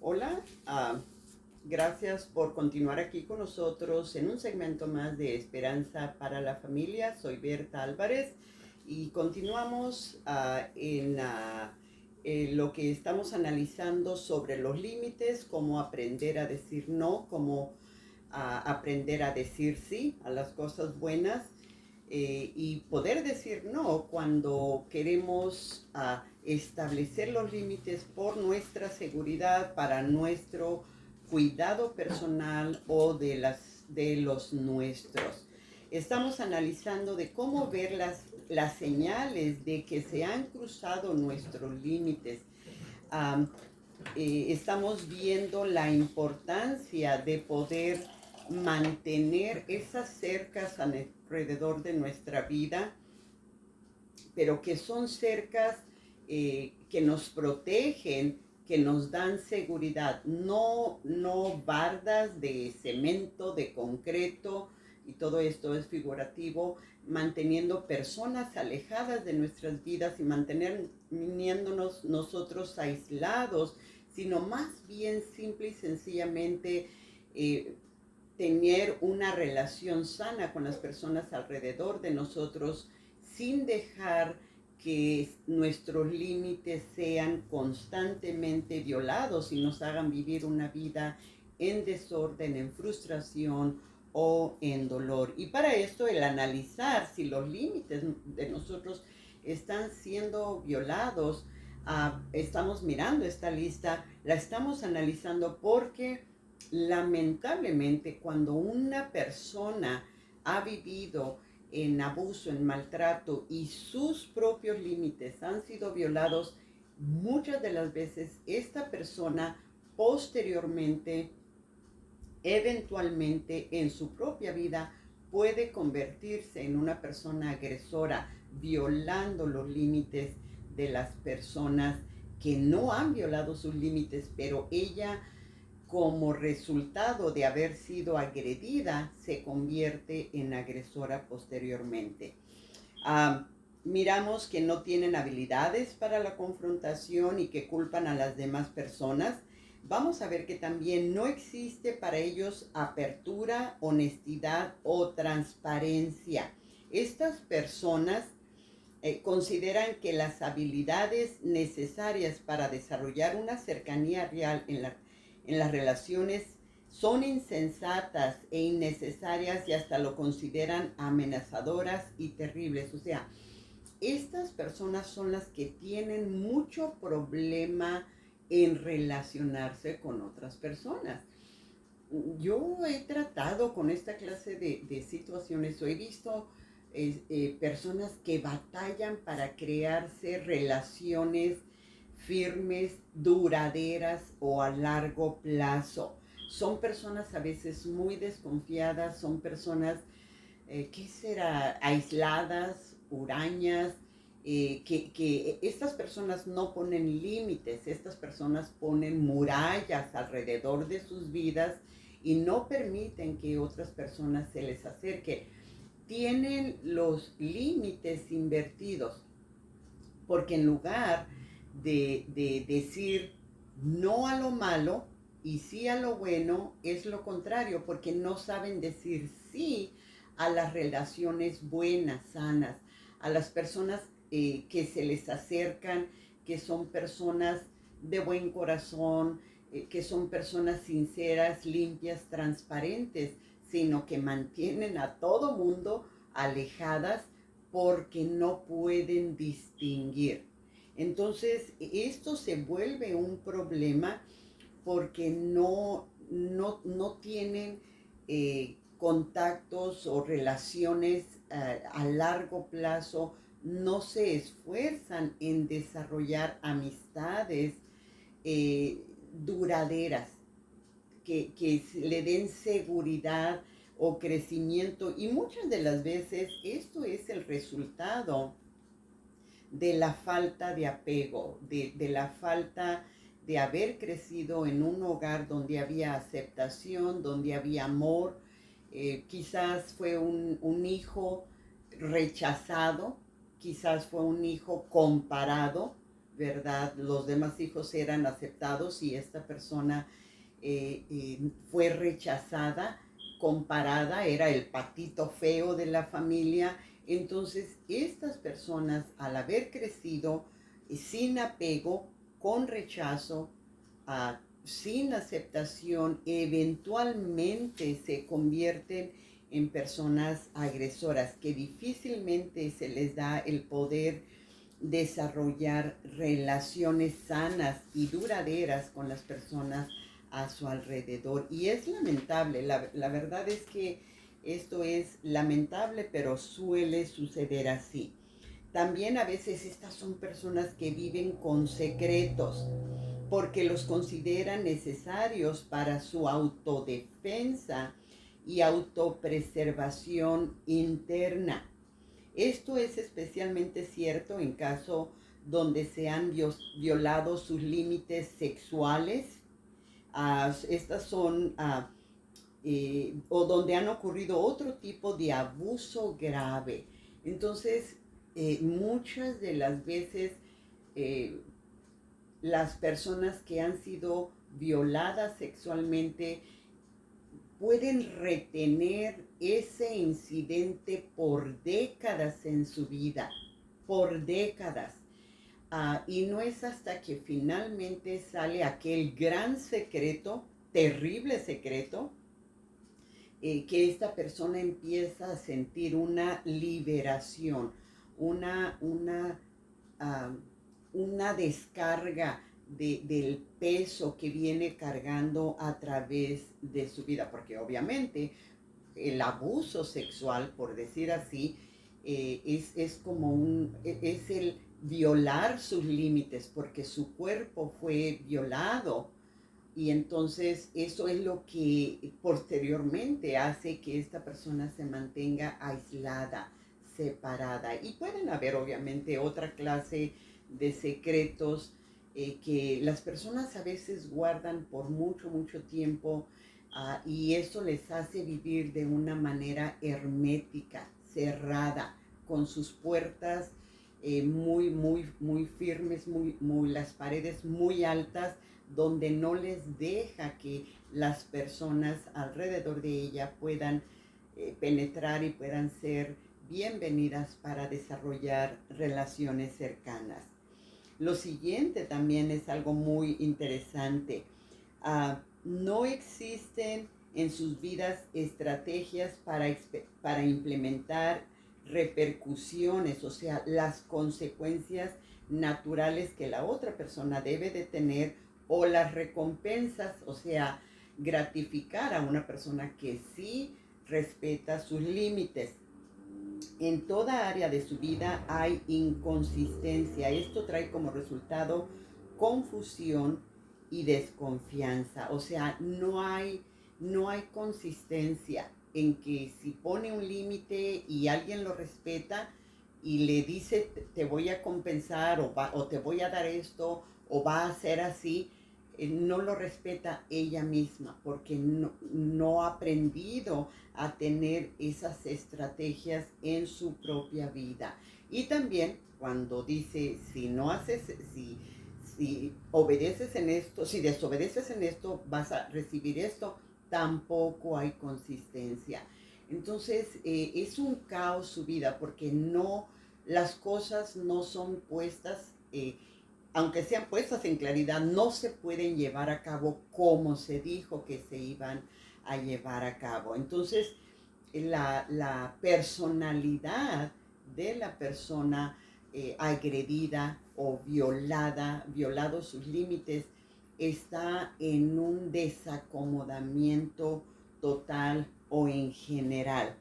Hola, gracias por continuar aquí con nosotros en un segmento más de Esperanza para la Familia. Soy Berta Álvarez y continuamos en lo que estamos analizando sobre los límites, cómo aprender a decir no, cómo aprender a decir sí a las cosas buenas y poder decir no cuando queremos establecer los límites por nuestra seguridad, para nuestro cuidado personal o de los nuestros. Estamos analizando de cómo ver las señales de que se han cruzado nuestros límites. Um, Estamos viendo la importancia de poder mantener esas cercas alrededor de nuestra vida, pero que son cercas que nos protegen, que nos dan seguridad, no bardas de cemento, de concreto, y todo esto es figurativo, manteniendo personas alejadas de nuestras vidas y manteniéndonos nosotros aislados, sino más bien simple y sencillamente eh, tener una relación sana con las personas alrededor de nosotros sin dejar que nuestros límites sean constantemente violados y nos hagan vivir una vida en desorden, en frustración o en dolor. Y para esto el analizar si los límites de nosotros están siendo violados, estamos mirando esta lista, la estamos analizando porque lamentablemente cuando una persona ha vivido en abuso, en maltrato y sus propios límites han sido violados, muchas de las veces esta persona posteriormente, eventualmente en su propia vida, puede convertirse en una persona agresora, violando los límites de las personas que no han violado sus límites, pero ella, como resultado de haber sido agredida, se convierte en agresora posteriormente. Ah, Miramos que no tienen habilidades para la confrontación y que culpan a las demás personas. Vamos a ver que también no existe para ellos apertura, honestidad o transparencia. Estas personas consideran que las habilidades necesarias para desarrollar una cercanía real en las relaciones son insensatas e innecesarias y hasta lo consideran amenazadoras y terribles. O sea, estas personas son las que tienen mucho problema en relacionarse con otras personas. Yo he tratado con esta clase de situaciones, o he visto personas que batallan para crearse relaciones firmes, duraderas o a largo plazo. Son personas a veces muy desconfiadas, son personas, ¿qué será? Aisladas, hurañas, que estas personas no ponen límites, estas personas ponen murallas alrededor de sus vidas y no permiten que otras personas se les acerque. Tienen los límites invertidos, porque en lugar de decir no a lo malo y sí a lo bueno, es lo contrario, porque no saben decir sí a las relaciones buenas, sanas, a las personas que se les acercan, que son personas de buen corazón, que son personas sinceras, limpias, transparentes, sino que mantienen a todo mundo alejadas porque no pueden distinguir. Entonces, esto se vuelve un problema porque no tienen contactos o relaciones a largo plazo, no se esfuerzan en desarrollar amistades duraderas, que le den seguridad o crecimiento. Y muchas de las veces esto es el resultado de la falta de apego, de la falta de haber crecido en un hogar donde había aceptación, donde había amor. Quizás fue un hijo rechazado, quizás fue un hijo comparado, ¿verdad? Los demás hijos eran aceptados y esta persona fue rechazada, comparada, era el patito feo de la familia. Entonces, estas personas, al haber crecido sin apego, con rechazo, sin aceptación, eventualmente se convierten en personas agresoras que difícilmente se les da el poder desarrollar relaciones sanas y duraderas con las personas a su alrededor. Y es lamentable, la verdad es que esto es lamentable, pero suele suceder así. También a veces estas son personas que viven con secretos porque los consideran necesarios para su autodefensa y autopreservación interna. Esto es especialmente cierto en caso donde se han violado sus límites sexuales. Estas son o donde han ocurrido otro tipo de abuso grave. Entonces, muchas de las veces eh, las personas que han sido violadas sexualmente pueden retener ese incidente por décadas en su vida, por décadas. Y no es hasta que finalmente sale aquel gran secreto, terrible secreto, que esta persona empieza a sentir una liberación, una, una, uh, una descarga del peso que viene cargando a través de su vida, porque obviamente el abuso sexual, por decir así, es como es el violar sus límites, porque su cuerpo fue violado y entonces eso es lo que posteriormente hace que esta persona se mantenga aislada, separada. Y pueden haber obviamente otra clase de secretos que las personas a veces guardan por mucho, mucho tiempo y eso les hace vivir de una manera hermética, cerrada, con sus puertas muy, muy, muy firmes, las paredes muy altas, donde no les deja que las personas alrededor de ella puedan penetrar y puedan ser bienvenidas para desarrollar relaciones cercanas. Lo siguiente también es algo muy interesante. No existen en sus vidas estrategias para implementar repercusiones, o sea, las consecuencias naturales que la otra persona debe de tener o las recompensas, o sea, gratificar a una persona que sí respeta sus límites. En toda área de su vida hay inconsistencia. Esto trae como resultado confusión y desconfianza. O sea, no hay consistencia en que si pone un límite y alguien lo respeta y le dice te voy a compensar o te voy a dar esto o va a ser así, no lo respeta ella misma porque no ha aprendido a tener esas estrategias en su propia vida. Y también cuando dice, si no haces, si obedeces en esto, si desobedeces en esto, vas a recibir esto, tampoco hay consistencia. Entonces es un caos su vida porque las cosas no son puestas aunque sean puestas en claridad, no se pueden llevar a cabo como se dijo que se iban a llevar a cabo. Entonces, la personalidad de la persona agredida o violado sus límites, está en un desacomodamiento total o en general.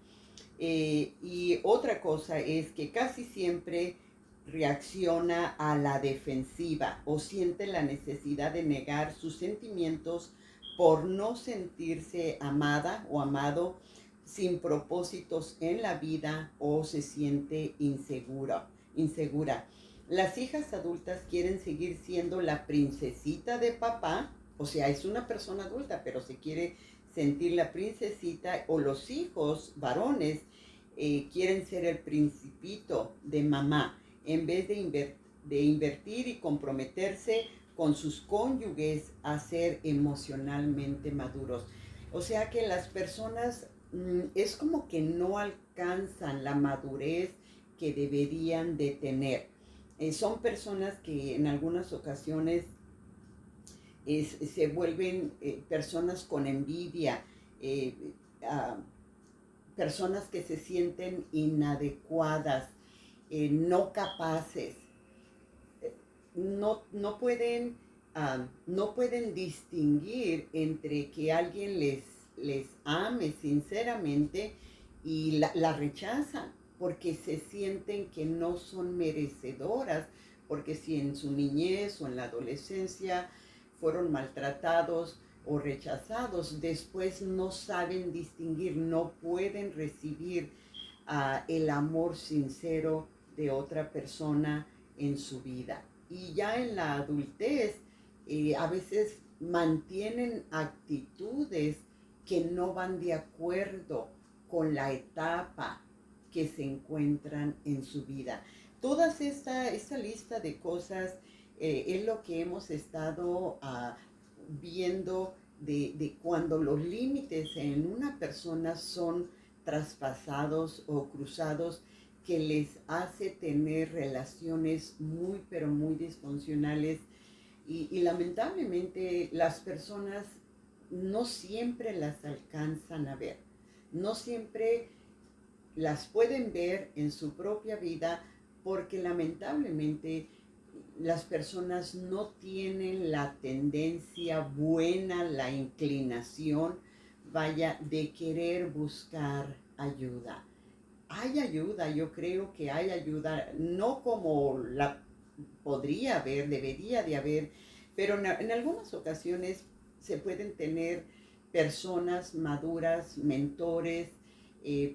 Y otra cosa es que casi siempre reacciona a la defensiva o siente la necesidad de negar sus sentimientos por no sentirse amada o amado, sin propósitos en la vida o se siente insegura. Las hijas adultas quieren seguir siendo la princesita de papá, o sea, es una persona adulta, pero se quiere sentir la princesita, o los hijos varones quieren ser el principito de mamá en vez de de invertir y comprometerse con sus cónyuges a ser emocionalmente maduros. O sea que las personas es como que no alcanzan la madurez que deberían de tener. Son personas que en algunas ocasiones se vuelven personas con envidia, eh, uh, personas que se sienten inadecuadas, no capaces, no pueden distinguir entre que alguien les ame sinceramente y la rechazan porque se sienten que no son merecedoras, porque si en su niñez o en la adolescencia fueron maltratados o rechazados, después no saben distinguir, no pueden recibir el amor sincero de otra persona en su vida. Y ya en la adultez, a veces mantienen actitudes que no van de acuerdo con la etapa que se encuentran en su vida. Toda esta lista de cosas es lo que hemos estado viendo de cuando los límites en una persona son traspasados o cruzados, que les hace tener relaciones muy pero muy disfuncionales y lamentablemente las personas no siempre las alcanzan a ver, no siempre las pueden ver en su propia vida porque lamentablemente las personas no tienen la tendencia buena, la inclinación, vaya, de querer buscar ayuda. Hay ayuda, yo creo que hay ayuda, no como la podría haber, debería de haber, pero en algunas ocasiones se pueden tener personas maduras, mentores,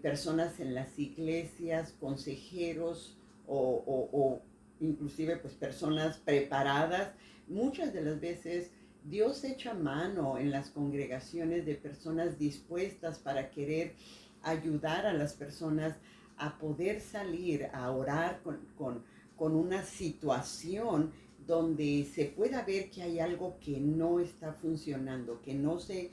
personas en las iglesias, consejeros o inclusive pues personas preparadas. Muchas de las veces Dios echa mano en las congregaciones de personas dispuestas para querer ayudar a las personas a poder salir, a orar con una situación donde se pueda ver que hay algo que no está funcionando, que no se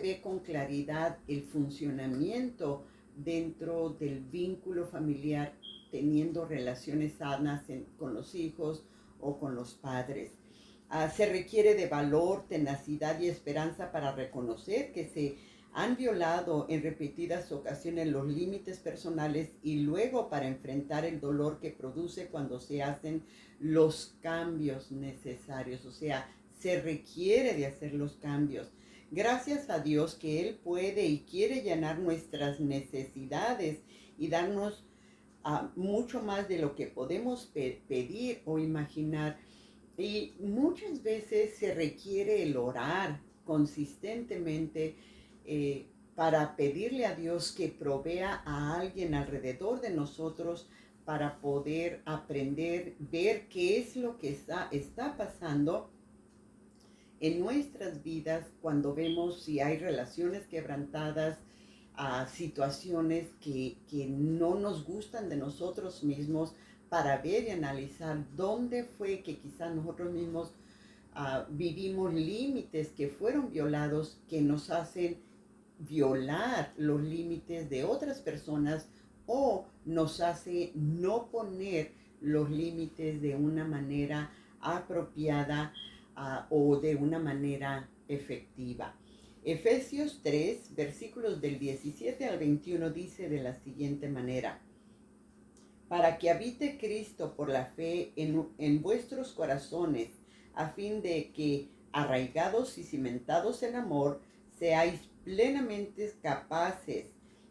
ve con claridad el funcionamiento dentro del vínculo familiar, teniendo relaciones sanas con los hijos o con los padres. Se requiere de valor, tenacidad y esperanza para reconocer que se han violado en repetidas ocasiones los límites personales y luego para enfrentar el dolor que produce cuando se hacen los cambios necesarios. O sea, se requiere de hacer los cambios. Gracias a Dios que Él puede y quiere llenar nuestras necesidades y darnos mucho más de lo que podemos pedir o imaginar. Y muchas veces se requiere el orar consistentemente para pedirle a Dios que provea a alguien alrededor de nosotros para poder aprender, ver qué es lo que está pasando en nuestras vidas cuando vemos si hay relaciones quebrantadas, situaciones que no nos gustan de nosotros mismos, para ver y analizar dónde fue que quizás nosotros mismos vivimos límites que fueron violados, que nos hacen violar los límites de otras personas o nos hace no poner los límites de una manera apropiada o de una manera efectiva. Efesios 3, versículos del 17 al 21 dice de la siguiente manera: para que habite Cristo por la fe en vuestros corazones, a fin de que, arraigados y cimentados en amor, seáis plenamente capaces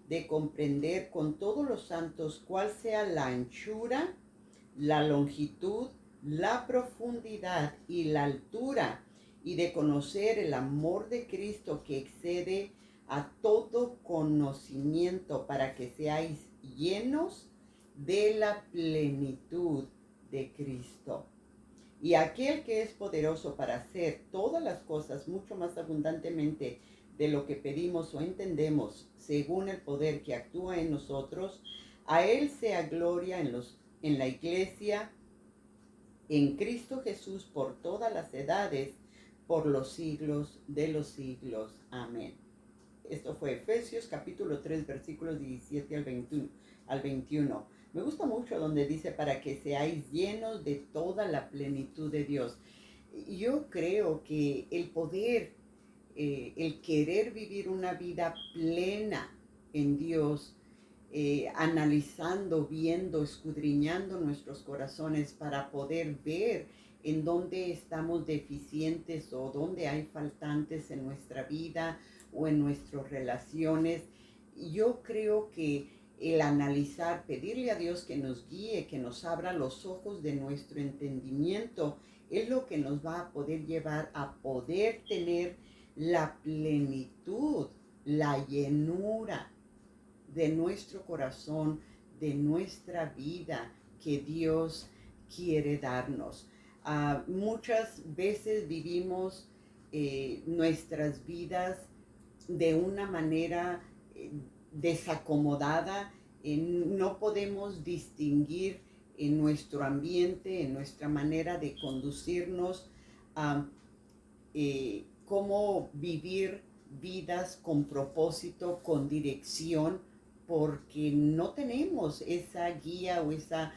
de comprender con todos los santos cuál sea la anchura, la longitud, la profundidad y la altura, y de conocer el amor de Cristo que excede a todo conocimiento, para que seáis llenos de la plenitud de Cristo. Y aquel que es poderoso para hacer todas las cosas mucho más abundantemente de lo que pedimos o entendemos, según el poder que actúa en nosotros, a Él sea gloria en la iglesia en Cristo Jesús por todas las edades, por los siglos de los siglos. Amén. Esto fue Efesios capítulo 3, versículos 17 al 21. Me gusta mucho donde dice para que seáis llenos de toda la plenitud de Dios. Yo creo que el poder, el querer vivir una vida plena en Dios, analizando, viendo, escudriñando nuestros corazones para poder ver en dónde estamos deficientes o dónde hay faltantes en nuestra vida o en nuestras relaciones. Yo creo que el analizar, pedirle a Dios que nos guíe, que nos abra los ojos de nuestro entendimiento, es lo que nos va a poder llevar a poder tener la plenitud, la llenura de nuestro corazón, de nuestra vida que Dios quiere darnos. Muchas veces vivimos nuestras vidas de una manera desacomodada, no podemos distinguir en nuestro ambiente, en nuestra manera de conducirnos, cómo vivir vidas con propósito, con dirección, porque no tenemos esa guía o esa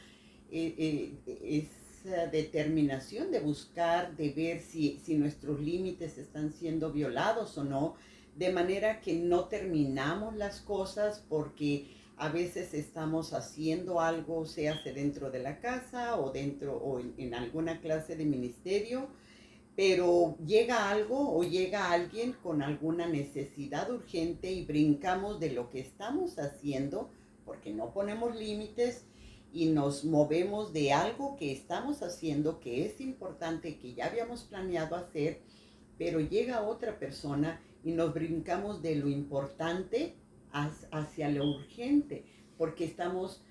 determinación de buscar, de ver si nuestros límites están siendo violados o no, de manera que no terminamos las cosas porque a veces estamos haciendo algo, sea dentro de la casa o en alguna clase de ministerio, pero llega algo o llega alguien con alguna necesidad urgente y brincamos de lo que estamos haciendo porque no ponemos límites y nos movemos de algo que estamos haciendo que es importante, que ya habíamos planeado hacer, pero llega otra persona y nos brincamos de lo importante hacia lo urgente porque estamos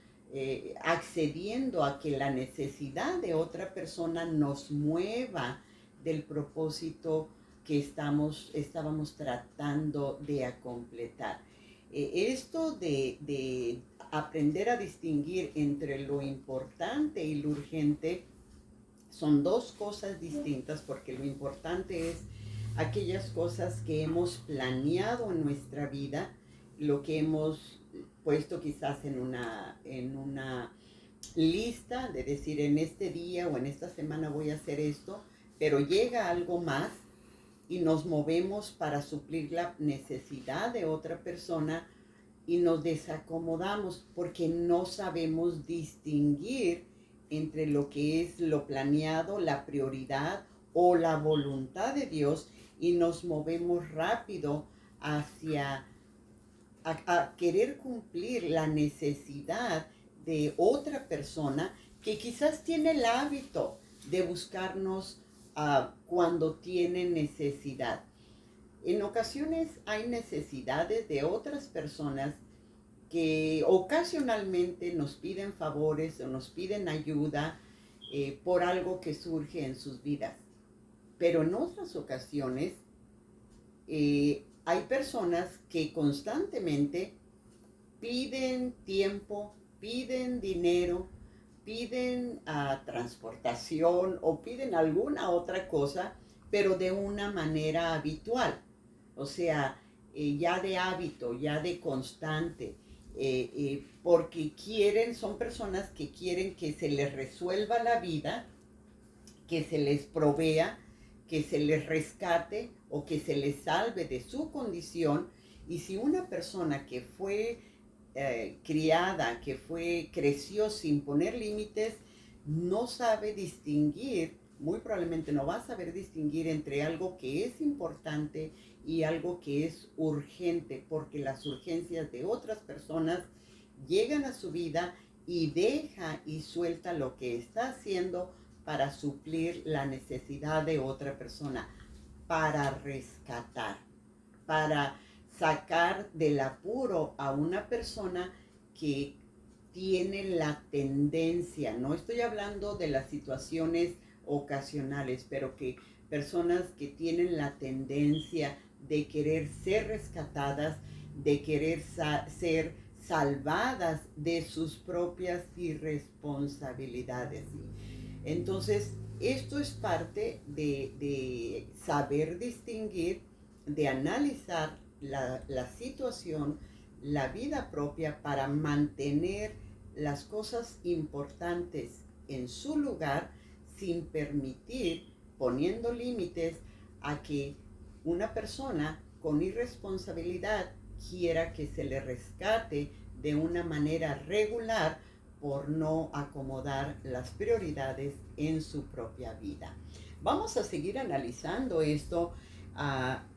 accediendo a que la necesidad de otra persona nos mueva del propósito que estábamos tratando de completar. Esto de aprender a distinguir entre lo importante y lo urgente son dos cosas distintas, porque lo importante es aquellas cosas que hemos planeado en nuestra vida, lo que hemos puesto quizás en una lista de decir en este día o en esta semana voy a hacer esto, pero llega algo más y nos movemos para suplir la necesidad de otra persona y nos desacomodamos porque no sabemos distinguir entre lo que es lo planeado, la prioridad o la voluntad de Dios y nos movemos rápido hacia a querer cumplir la necesidad de otra persona que quizás tiene el hábito de buscarnos cuando tiene necesidad. En ocasiones hay necesidades de otras personas que ocasionalmente nos piden favores o nos piden ayuda por algo que surge en sus vidas. Pero en otras ocasiones hay personas que constantemente piden tiempo, piden dinero, piden transportación o piden alguna otra cosa, pero de una manera habitual, o sea, ya de hábito, ya de constante, porque son personas que quieren que se les resuelva la vida, que se les provea, que se les rescate o que se les salve de su condición. Y si una persona que fue criada, creció sin poner límites, no sabe distinguir, muy probablemente no va a saber distinguir entre algo que es importante y algo que es urgente, porque las urgencias de otras personas llegan a su vida y deja y suelta lo que está haciendo para suplir la necesidad de otra persona, para rescatar, para sacar del apuro a una persona que tiene la tendencia, no estoy hablando de las situaciones ocasionales, pero que personas que tienen la tendencia de querer ser rescatadas, de querer ser salvadas de sus propias irresponsabilidades. Entonces, esto es parte de saber distinguir, de analizar la situación, la vida propia para mantener las cosas importantes en su lugar sin permitir, poniendo límites a que una persona con irresponsabilidad quiera que se le rescate de una manera regular por no acomodar las prioridades en su propia vida. Vamos a seguir analizando esto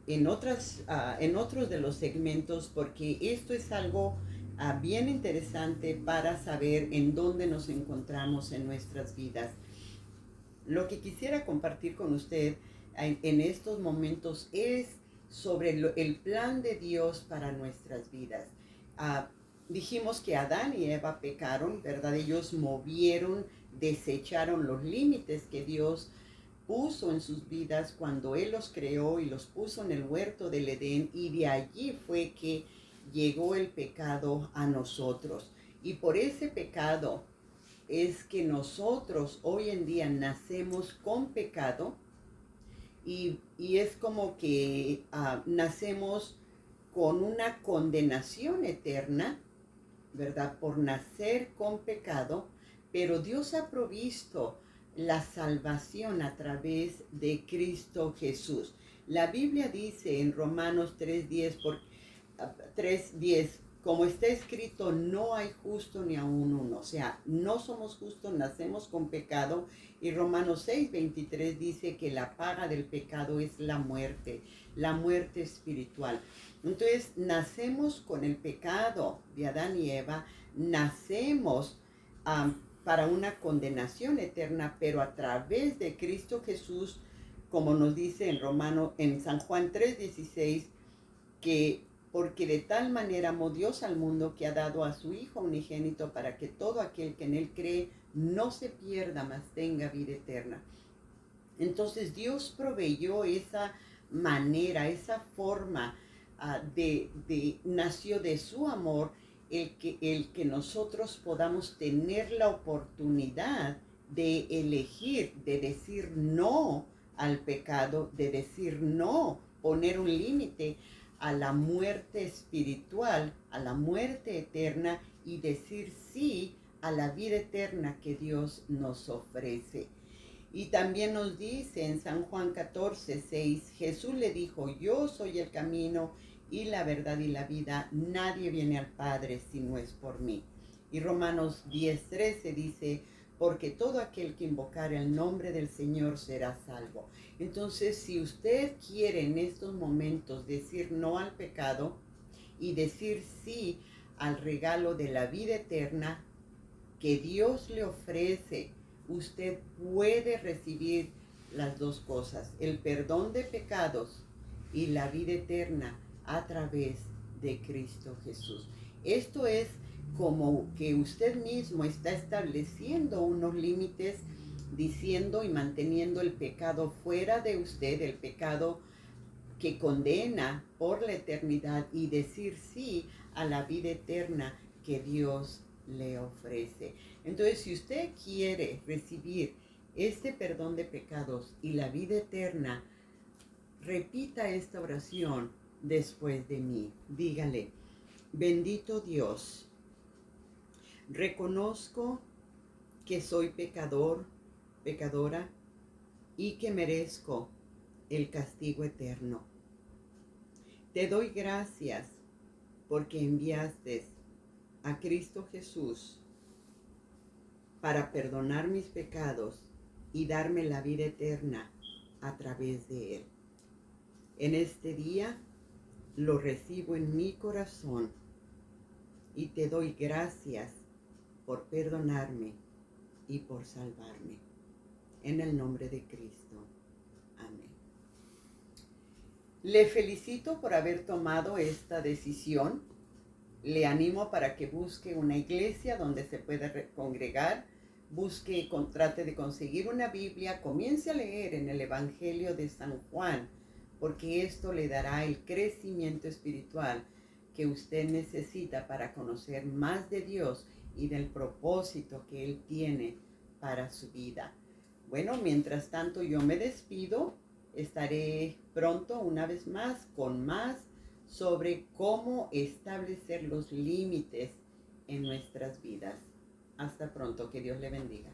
en otros de los segmentos, porque esto es algo bien interesante para saber en dónde nos encontramos en nuestras vidas. Lo que quisiera compartir con usted en estos momentos es sobre el plan de Dios para nuestras vidas. Uh, Dijimos que Adán y Eva pecaron, ¿verdad? Ellos movieron, desecharon los límites que Dios puso en sus vidas cuando Él los creó y los puso en el huerto del Edén, y de allí fue que llegó el pecado a nosotros. Y por ese pecado es que nosotros hoy en día nacemos con pecado, y es como que nacemos con una condenación eterna, ¿verdad? Por nacer con pecado, pero Dios ha provisto la salvación a través de Cristo Jesús. La Biblia dice en Romanos 3:10, como está escrito, no hay justo ni aun uno. O sea, no somos justos, nacemos con pecado. Y Romanos 6:23 dice que la paga del pecado es la muerte espiritual. Entonces, nacemos con el pecado de Adán y Eva, nacemos para una condenación eterna, pero a través de Cristo Jesús, como nos dice en San Juan 3:16, que porque de tal manera amó Dios al mundo que ha dado a su Hijo unigénito para que todo aquel que en Él cree no se pierda, mas tenga vida eterna. Entonces Dios proveyó esa manera, esa forma nació de su amor el que nosotros podamos tener la oportunidad de elegir, de decir no al pecado, de decir no, poner un límite a la muerte espiritual, a la muerte eterna, y decir sí a la vida eterna que Dios nos ofrece. Y también nos dice en San Juan 14:6, Jesús le dijo, yo soy el camino y la verdad y la vida, nadie viene al Padre si no es por mí. Y Romanos 10:13 dice, porque todo aquel que invocare el nombre del Señor será salvo. Entonces, si usted quiere en estos momentos decir no al pecado y decir sí al regalo de la vida eterna que Dios le ofrece, usted puede recibir las dos cosas, el perdón de pecados y la vida eterna a través de Cristo Jesús. Esto es como que usted mismo está estableciendo unos límites, diciendo y manteniendo el pecado fuera de usted, el pecado que condena por la eternidad, y decir sí a la vida eterna que Dios le ofrece. Entonces, si usted quiere recibir este perdón de pecados y la vida eterna, repita esta oración después de mí. Dígale, bendito Dios, reconozco que soy pecador, pecadora, y que merezco el castigo eterno. Te doy gracias porque enviaste a Cristo Jesús para perdonar mis pecados y darme la vida eterna a través de Él. En este día lo recibo en mi corazón y te doy gracias por perdonarme y por salvarme. En el nombre de Cristo. Amén. Le felicito por haber tomado esta decisión. Le animo para que busque una iglesia donde se pueda congregar, trate de conseguir una Biblia, comience a leer en el Evangelio de San Juan, porque esto le dará el crecimiento espiritual que usted necesita para conocer más de Dios y del propósito que Él tiene para su vida. Bueno, mientras tanto yo me despido. Estaré pronto una vez más con más sobre cómo establecer los límites en nuestras vidas. Hasta pronto, que Dios le bendiga.